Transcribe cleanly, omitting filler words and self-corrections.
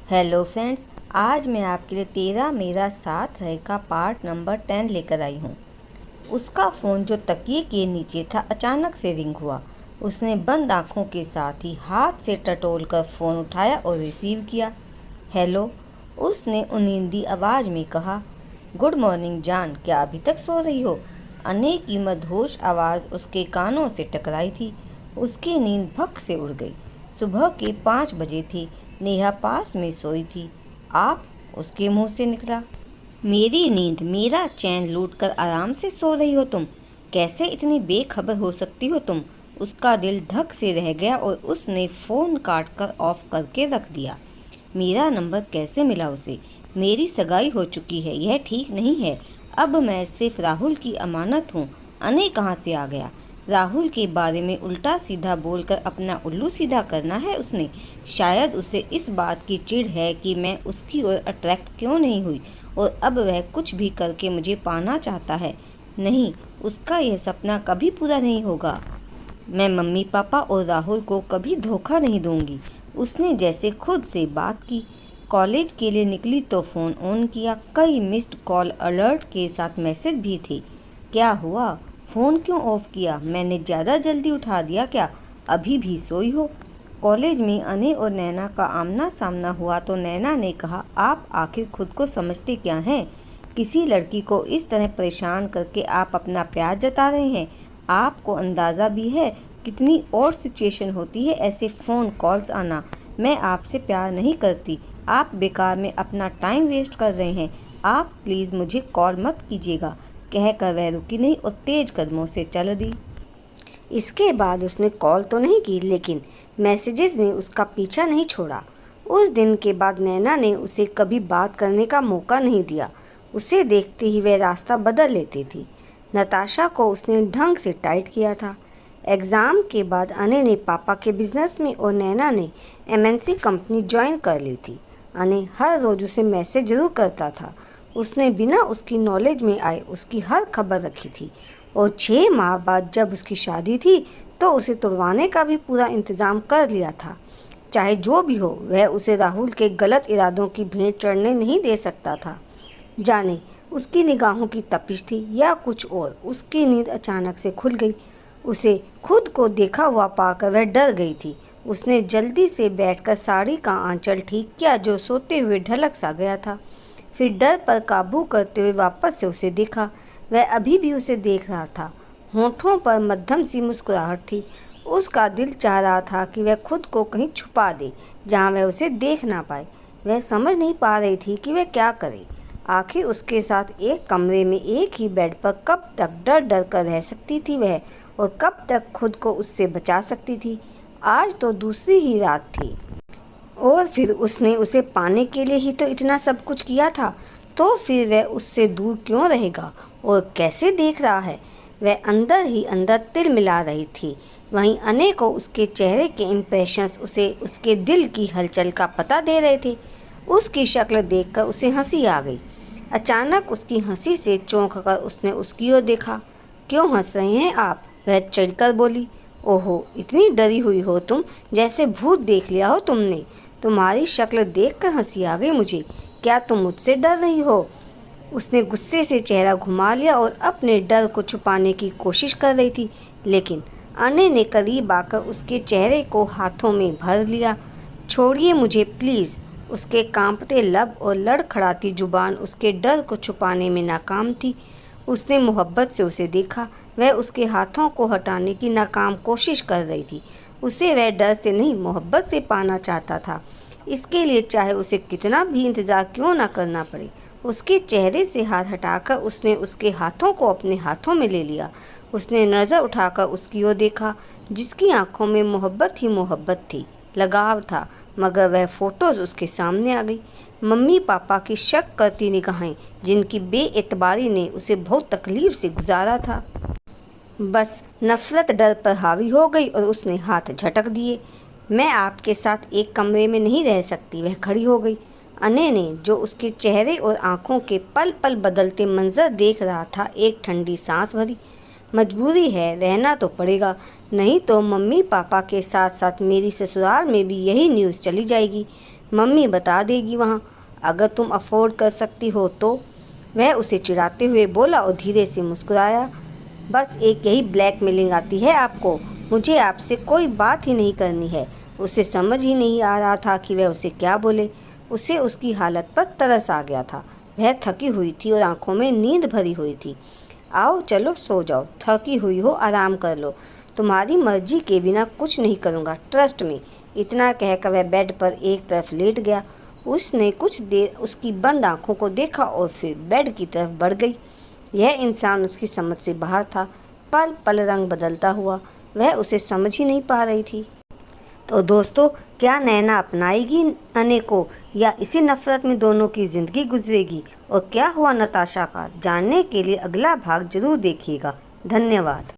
Hello friends, आज मैं आपके लिए तेरा मेरा साथ है का पार्ट नंबर 10 लेकर आई हूँ। उसका फ़ोन जो तकिए के नीचे था अचानक से रिंग हुआ। उसने बंद आँखों के साथ ही हाथ से टटोल कर फ़ोन उठाया और रिसीव किया। हेलो, उसने नींदी आवाज़ में कहा। गुड मॉर्निंग जान, क्या अभी तक सो रही हो? अने की मदहोश आवाज़ उसके कानों से टकराई थी। उसकी नींद भक से उड़ गई। सुबह के 5 बजे थे। नेहा पास में सोई थी। आप? उसके मुंह से निकला। मेरी नींद, मेरा चैन लूट कर आराम से सो रही हो तुम? कैसे इतनी बेखबर हो सकती हो तुम? उसका दिल धक से रह गया और उसने फ़ोन काट कर ऑफ करके रख दिया। मेरा नंबर कैसे मिला उसे? मेरी सगाई हो चुकी है, यह ठीक नहीं है। अब मैं सिर्फ राहुल की अमानत हूँ। अने कहाँ से आ गया? राहुल के बारे में उल्टा सीधा बोलकर अपना उल्लू सीधा करना है उसने। शायद उसे इस बात की चिढ़ है कि मैं उसकी ओर अट्रैक्ट क्यों नहीं हुई और अब वह कुछ भी करके मुझे पाना चाहता है। नहीं, उसका यह सपना कभी पूरा नहीं होगा। मैं मम्मी पापा और राहुल को कभी धोखा नहीं दूंगी। उसने जैसे खुद से बात की। कॉलेज के लिए निकली तो फ़ोन ऑन किया। कई मिस्ड कॉल अलर्ट के साथ मैसेज भी थे। क्या हुआ? फ़ोन क्यों ऑफ किया? मैंने ज़्यादा जल्दी उठा दिया क्या? अभी भी सोई हो? कॉलेज में अने और नैना का आमना सामना हुआ तो नैना ने कहा, आप आखिर खुद को समझते क्या हैं? किसी लड़की को इस तरह परेशान करके आप अपना प्यार जता रहे हैं। आपको अंदाज़ा भी है कितनी और सिचुएशन होती है ऐसे फ़ोन कॉल्स आना। मैं आपसे प्यार नहीं करती। आप बेकार में अपना टाइम वेस्ट कर रहे हैं। आप प्लीज़ मुझे कॉल मत कीजिएगा। कहकर वह रुकी नहीं और तेज कदमों से चल दी। इसके बाद उसने कॉल तो नहीं की, लेकिन मैसेजेस ने उसका पीछा नहीं छोड़ा। उस दिन के बाद नैना ने उसे कभी बात करने का मौका नहीं दिया। उसे देखते ही वह रास्ता बदल लेती थी। नताशा को उसने ढंग से टाइट किया था। एग्ज़ाम के बाद अने ने पापा के बिजनेस में और नैना ने एमएनसी कंपनी ज्वाइन कर ली थी। अने हर रोज़ उसे मैसेज जरूर करता था। उसने बिना उसकी नॉलेज में आए उसकी हर खबर रखी थी और 6 माह बाद जब उसकी शादी थी तो उसे तुड़वाने का भी पूरा इंतज़ाम कर लिया था। चाहे जो भी हो, वह उसे राहुल के गलत इरादों की भेंट चढ़ने नहीं दे सकता था। जाने उसकी निगाहों की तपिश थी या कुछ और, उसकी नींद अचानक से खुल गई। उसे खुद को देखा हुआ पाकर वह डर गई थी। उसने जल्दी से बैठकर साड़ी का आंचल ठीक किया जो सोते हुए ढलक सा गया था। फिर डर पर काबू करते हुए वापस से उसे देखा। वह अभी भी उसे देख रहा था। होठों पर मध्यम सी मुस्कुराहट थी। उसका दिल चाह रहा था कि वह खुद को कहीं छुपा दे जहाँ वह उसे देख ना पाए। वह समझ नहीं पा रही थी कि वह क्या करे। आखिर उसके साथ एक कमरे में एक ही बेड पर कब तक डर डर कर रह सकती थी वह, और कब तक खुद को उससे बचा सकती थी। आज तो दूसरी ही रात थी और फिर उसने उसे पाने के लिए ही तो इतना सब कुछ किया था। तो फिर वह उससे दूर क्यों रहेगा और कैसे देख रहा है? वह अंदर ही अंदर तिल मिला रही थी। वहीं अने को उसके चेहरे के इम्प्रेशंस उसे उसके दिल की हलचल का पता दे रहे थे। उसकी शक्ल देखकर उसे हंसी आ गई। अचानक उसकी हंसी से चौंक कर उसने उसकी ओर देखा। क्यों हंस रहे हैं आप? वह चिढ़कर बोली। ओहो, इतनी डरी हुई हो तुम, जैसे भूत देख लिया हो तुमने। तुम्हारी शक्ल देखकर हंसी आ गई मुझे। क्या तुम मुझसे डर रही हो? उसने गुस्से से चेहरा घुमा लिया और अपने डर को छुपाने की कोशिश कर रही थी, लेकिन अने ने करीब आकर उसके चेहरे को हाथों में भर लिया। छोड़िए मुझे प्लीज़। उसके कांपते लब और लड़खड़ाती जुबान उसके डर को छुपाने में नाकाम थी। उसने मोहब्बत से उसे देखा। वह उसके हाथों को हटाने की नाकाम कोशिश कर रही थी। उसे वह डर से नहीं, मोहब्बत से पाना चाहता था। इसके लिए चाहे उसे कितना भी इंतज़ार क्यों ना करना पड़े। उसके चेहरे से हाथ हटाकर उसने उसके हाथों को अपने हाथों में ले लिया। उसने नज़र उठाकर उसकी ओर देखा, जिसकी आंखों में मोहब्बत ही मोहब्बत थी, लगाव था। मगर वह फ़ोटोज़ उसके सामने आ गई। मम्मी पापा की शक करती निगाहें, जिनकी बेएतबारी ने उसे बहुत तकलीफ से गुजारा था। बस नफरत डर पर हावी हो गई और उसने हाथ झटक दिए। मैं आपके साथ एक कमरे में नहीं रह सकती। वह खड़ी हो गई। अने ने जो उसके चेहरे और आंखों के पल पल बदलते मंजर देख रहा था, एक ठंडी सांस भरी। मजबूरी है, रहना तो पड़ेगा, नहीं तो मम्मी पापा के साथ साथ मेरी ससुराल में भी यही न्यूज़ चली जाएगी। मम्मी बता देगी वहाँ, अगर तुम अफोर्ड कर सकती हो तो। वह उसे चिढ़ाते हुए बोला और धीरे से मुस्कुराया। बस एक यही ब्लैकमेलिंग आती है आपको, मुझे आपसे कोई बात ही नहीं करनी है। उसे समझ ही नहीं आ रहा था कि वह उसे क्या बोले। उसे उसकी हालत पर तरस आ गया था। वह थकी हुई थी और आंखों में नींद भरी हुई थी। आओ चलो सो जाओ, थकी हुई हो आराम कर लो, तुम्हारी मर्जी के बिना कुछ नहीं करूँगा, ट्रस्ट में। इतना कहकर वह बेड पर एक तरफ लेट गया। उसने कुछ देर उसकी बंद आंखों को देखा और फिर बेड की तरफ बढ़ गई। यह इंसान उसकी समझ से बाहर था। पल पल रंग बदलता हुआ, वह उसे समझ ही नहीं पा रही थी। तो दोस्तों, क्या नैना अपनाएगी अने को या इसी नफरत में दोनों की ज़िंदगी गुजरेगी? और क्या हुआ नताशा का, जानने के लिए अगला भाग जरूर देखिएगा। धन्यवाद।